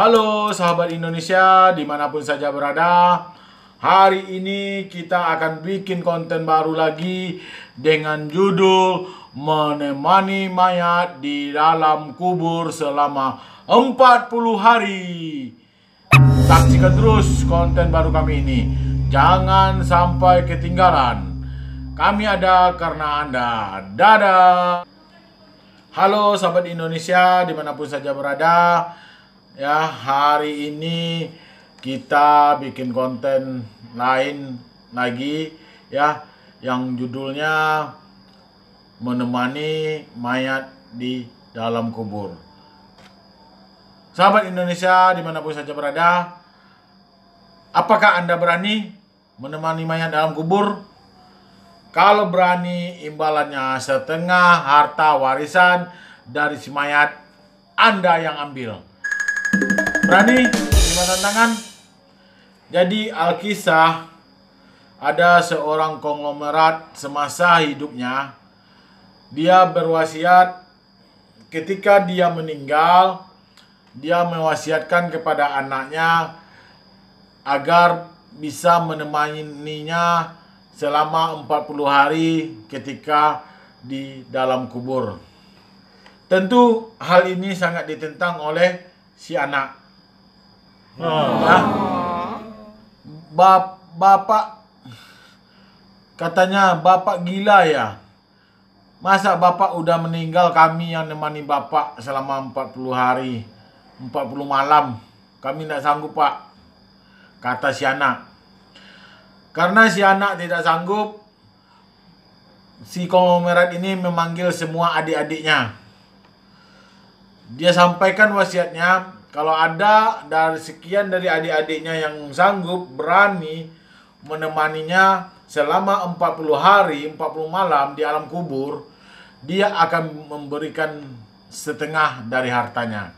Halo sahabat Indonesia dimanapun saja berada. Hari ini kita akan bikin konten baru lagi dengan judul Menemani Mayat di Dalam Kubur Selama 40 Hari. Saksikan terus konten baru kami ini. Jangan sampai ketinggalan. Kami ada karena Anda. Dadah. Halo sahabat Indonesia dimanapun saja berada. Ya, hari ini kita bikin konten lain lagi ya, yang judulnya Menemani Mayat di Dalam Kubur. Sahabat Indonesia dimanapun saja berada, apakah Anda berani menemani mayat dalam kubur? Kalau berani, imbalannya setengah harta warisan dari si mayat Anda yang ambil. Berani? Terima tantangan. Jadi Alkisah, ada seorang konglomerat semasa hidupnya. Dia berwasiat ketika dia meninggal, dia mewasiatkan kepada anaknya agar bisa menemaninya selama 40 hari ketika di dalam kubur. Tentu hal ini sangat ditentang oleh si anak. Ya. Bapak katanya, bapak gila ya. Masa bapak udah meninggal, kami yang nemani bapak selama 40 hari, 40 malam. Kami tidak sanggup, Pak, kata si anak. Karena si anak tidak sanggup, si konglomerat ini memanggil semua adik-adiknya. Dia sampaikan wasiatnya, kalau ada dari sekian dari adik-adiknya yang sanggup, berani menemaninya selama 40 hari, 40 malam di alam kubur, dia akan memberikan setengah dari hartanya.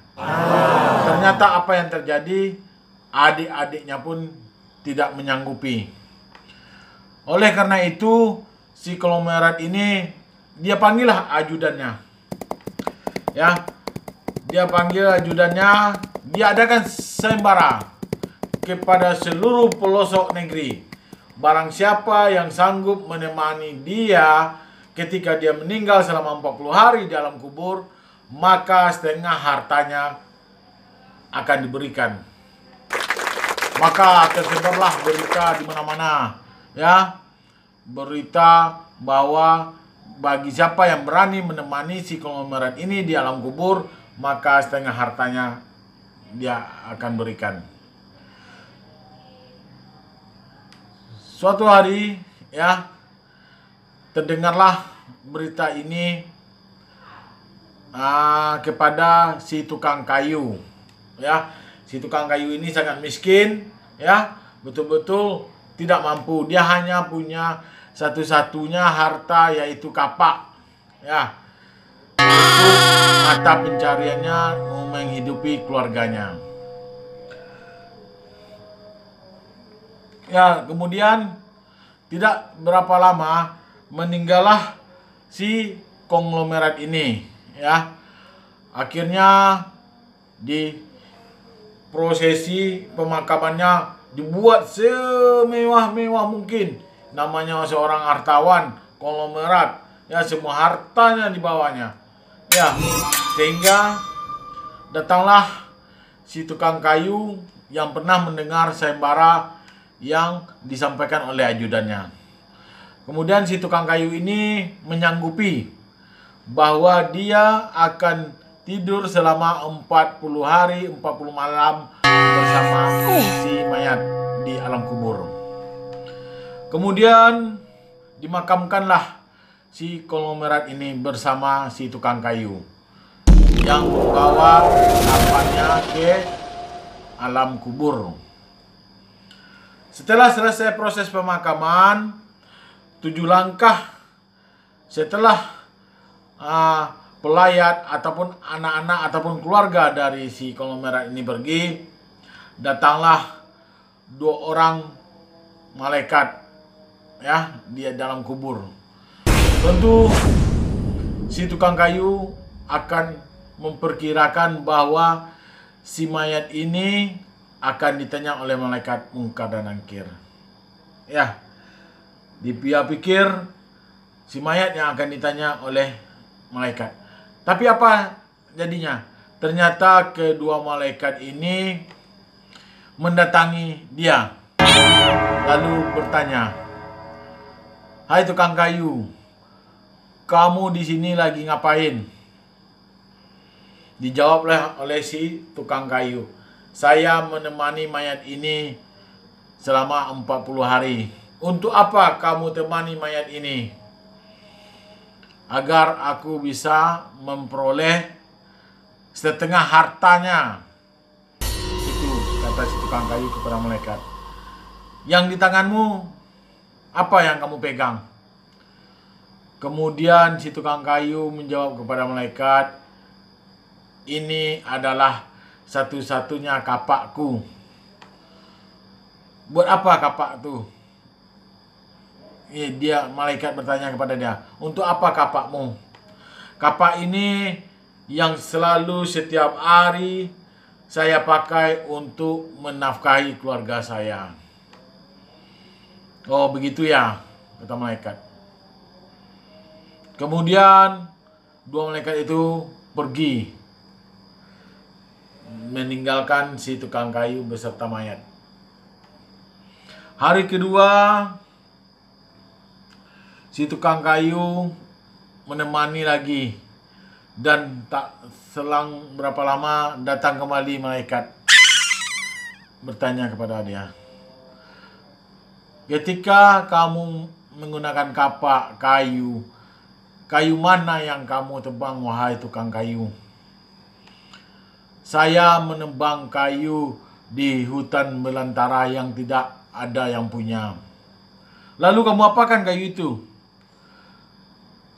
Ternyata apa yang terjadi, adik-adiknya pun tidak menyanggupi. Oleh karena itu, si konglomerat ini, dia panggillah ajudannya. Ya, dia panggil ajudannya, dia adakan sayembara kepada seluruh pelosok negeri. Barang siapa yang sanggup menemani dia ketika dia meninggal selama 40 hari dalam kubur, maka setengah hartanya akan diberikan. Maka tersebarlah berita di mana-mana, ya, berita bahwa bagi siapa yang berani menemani si konglomerat ini di alam kubur, maka setengah hartanya dia akan berikan. Suatu hari, ya, terdengarlah berita ini kepada si tukang kayu. Ya, si tukang kayu ini sangat miskin, ya, betul-betul tidak mampu. Dia hanya punya satu-satunya harta, yaitu kapak, ya, untuk mata pencariannya menghidupi keluarganya. Ya, kemudian tidak berapa lama meninggallah si konglomerat ini, ya. Akhirnya di prosesi pemakamannya dibuat semewah-mewah mungkin. Namanya seorang hartawan konglomerat, ya, semua hartanya dibawanya. Ya, sehingga datanglah si tukang kayu yang pernah mendengar sayembara yang disampaikan oleh ajudannya. Kemudian si tukang kayu ini menyanggupi bahwa dia akan tidur selama 40 hari, 40 malam bersama si mayat di alam kubur. Kemudian dimakamkanlah si konglomerat ini bersama si tukang kayu yang membawa napannya ke alam kubur. Setelah selesai proses pemakaman, 7 langkah setelah pelayat ataupun anak-anak ataupun keluarga dari si konglomerat ini pergi, datanglah 2 orang malaikat, ya, di dalam kubur. Tentu si tukang kayu akan memperkirakan bahwa si mayat ini akan ditanya oleh malaikat Mungkar dan Nakir. Ya, dia pikir si mayat yang akan ditanya oleh malaikat. Tapi apa jadinya? Ternyata kedua malaikat ini mendatangi dia, lalu bertanya, "Hai tukang kayu, kamu di sini lagi ngapain?" Dijawablah oleh si tukang kayu, "Saya menemani mayat ini selama 40 hari. Untuk apa kamu temani mayat ini?" "Agar aku bisa memperoleh setengah hartanya." Itu kata si tukang kayu kepada malaikat. "Yang di tanganmu, apa yang kamu pegang?" Kemudian si tukang kayu menjawab kepada malaikat, "Ini adalah satu-satunya kapakku." "Buat apa kapak itu?" Malaikat bertanya kepada dia, "Untuk apa kapakmu?" "Kapak ini yang selalu setiap hari saya pakai untuk menafkahi keluarga saya." "Oh begitu ya," kata malaikat. Kemudian dua malaikat itu pergi, meninggalkan si tukang kayu beserta mayat. Hari kedua, si tukang kayu menemani lagi, dan tak selang berapa lama datang kembali malaikat bertanya kepada dia, "Ketika kamu menggunakan kapak kayu, kayu mana yang kamu tebang, wahai tukang kayu?" "Saya menebang kayu di hutan belantara yang tidak ada yang punya." "Lalu kamu apakan kayu itu?"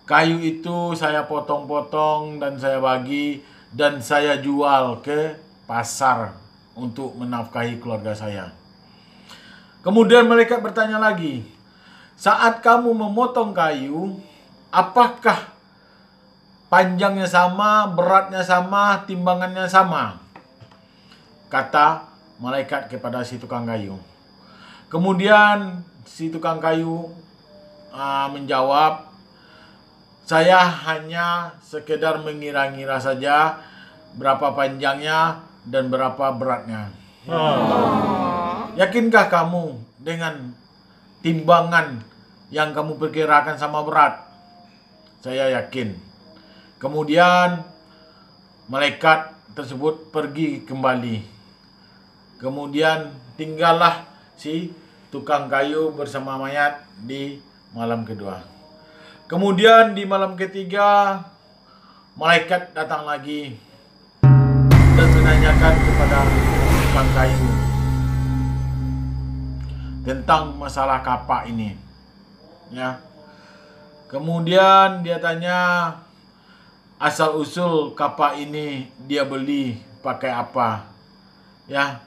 "Kayu itu saya potong-potong dan saya bagi dan saya jual ke pasar untuk menafkahi keluarga saya." Kemudian malaikat bertanya lagi, "Saat kamu memotong kayu, apakah panjangnya sama, beratnya sama, timbangannya sama?" Kata malaikat kepada si tukang kayu. Kemudian si tukang kayu menjawab, "Saya hanya sekedar mengira-ngira saja berapa panjangnya dan berapa beratnya." "Yakinkah kamu dengan timbangan yang kamu perkirakan sama berat?" "Saya yakin." Kemudian malaikat tersebut pergi kembali. Kemudian tinggallah si tukang kayu bersama mayat di malam kedua. Kemudian di malam ketiga, malaikat datang lagi dan menanyakan kepada tukang kayu tentang masalah kapak ini. Ya. Kemudian dia tanya asal usul kapak ini dia beli pakai apa, ya,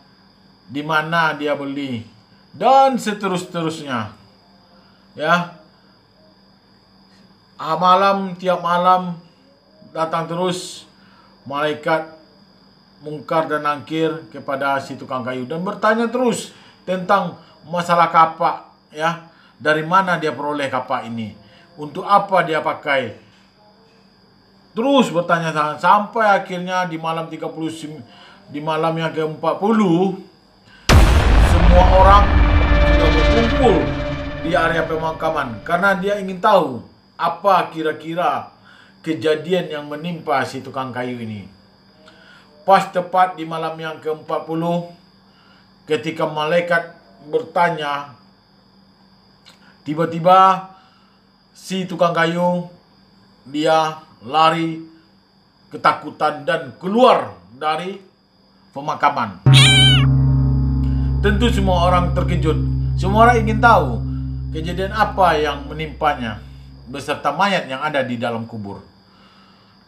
di mana dia beli, dan seterusnya. Ya, tiap malam datang terus malaikat Mungkar dan Nakir kepada si tukang kayu dan bertanya terus tentang masalah kapak, ya, dari mana dia peroleh kapak ini, untuk apa dia pakai. Terus bertanya sampai akhirnya di malam 30, di malam yang ke-40, semua orang sudah berkumpul di area pemakaman karena dia ingin tahu apa kira-kira kejadian yang menimpa si tukang kayu ini. Pas tepat di malam yang ke-40, ketika malaikat bertanya, tiba-tiba si tukang kayu dia lari ketakutan dan keluar dari pemakaman. Tentu semua orang terkejut. Semua orang ingin tahu kejadian apa yang menimpanya beserta mayat yang ada di dalam kubur.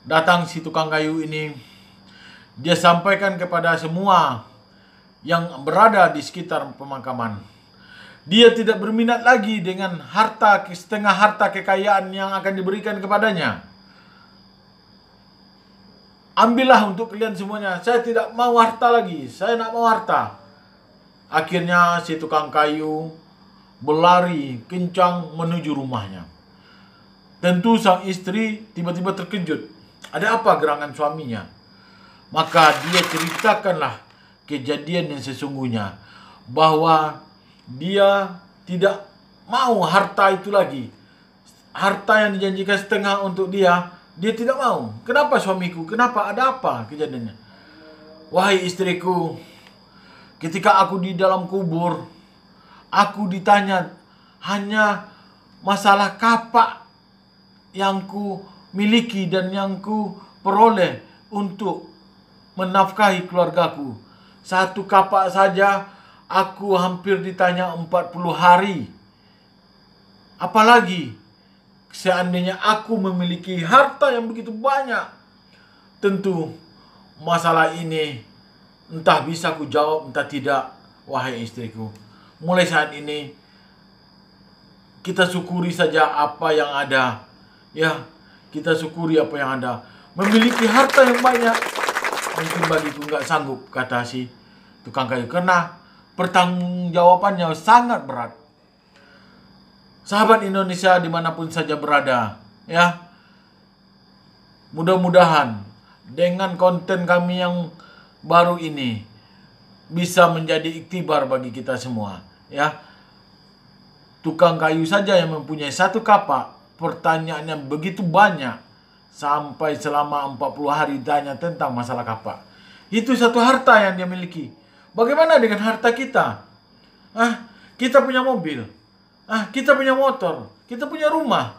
Datang si tukang kayu ini, dia sampaikan kepada semua yang berada di sekitar pemakaman. Dia tidak berminat lagi dengan setengah harta kekayaan yang akan diberikan kepadanya. ambillah untuk kalian semuanya. Saya tidak mau harta lagi. Saya tidak mau harta. Akhirnya si tukang kayu berlari kencang menuju rumahnya. Tentu sang istri tiba-tiba terkejut. Ada apa gerangan suaminya? Maka dia ceritakanlah kejadian yang sesungguhnya. Bahwa dia tidak mau harta itu lagi. Harta yang dijanjikan setengah untuk dia tidak mau. Kenapa suamiku? Kenapa? Ada apa kejadiannya? Wahai istriku, ketika aku di dalam kubur, aku ditanya hanya masalah kapak yang ku miliki dan yang ku peroleh untuk menafkahi keluargaku. Satu kapak saja aku hampir ditanya 40 hari. Apalagi seandainya aku memiliki harta yang begitu banyak. Tentu masalah ini entah bisa ku jawab entah tidak. Wahai istriku, mulai saat ini kita syukuri saja apa yang ada. Ya, kita syukuri apa yang ada. Memiliki harta yang banyak mungkin bagiku nggak sanggup, kata si tukang kayu, karena pertanggungjawabannya sangat berat. Sahabat Indonesia dimanapun saja berada, ya, mudah-mudahan dengan konten kami yang baru ini bisa menjadi iktibar bagi kita semua, ya. Tukang kayu saja yang mempunyai satu kapak, pertanyaannya begitu banyak, sampai selama 40 hari ditanya tentang masalah kapak. Itu satu harta yang dia miliki. Bagaimana dengan harta kita? Kita punya mobil, kita punya motor, kita punya rumah,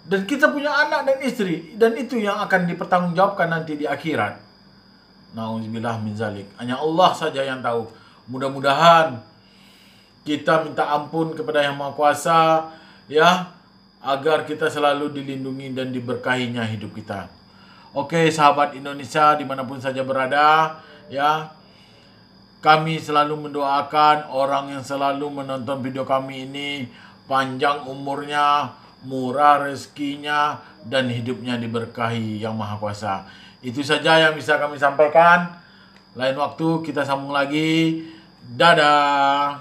dan kita punya anak dan istri, dan itu yang akan dipertanggungjawabkan nanti di akhirat. Nauzubillah min zalik. Hanya Allah saja yang tahu. Mudah-mudahan kita minta ampun kepada Yang Maha Kuasa, ya, agar kita selalu dilindungi dan diberkahinya hidup kita. Oke, sahabat Indonesia dimanapun saja berada, ya, kami selalu mendoakan orang yang selalu menonton video kami ini panjang umurnya, murah rezekinya, dan hidupnya diberkahi Yang Maha Kuasa. Itu saja yang bisa kami sampaikan. Lain waktu kita sambung lagi. Dadah.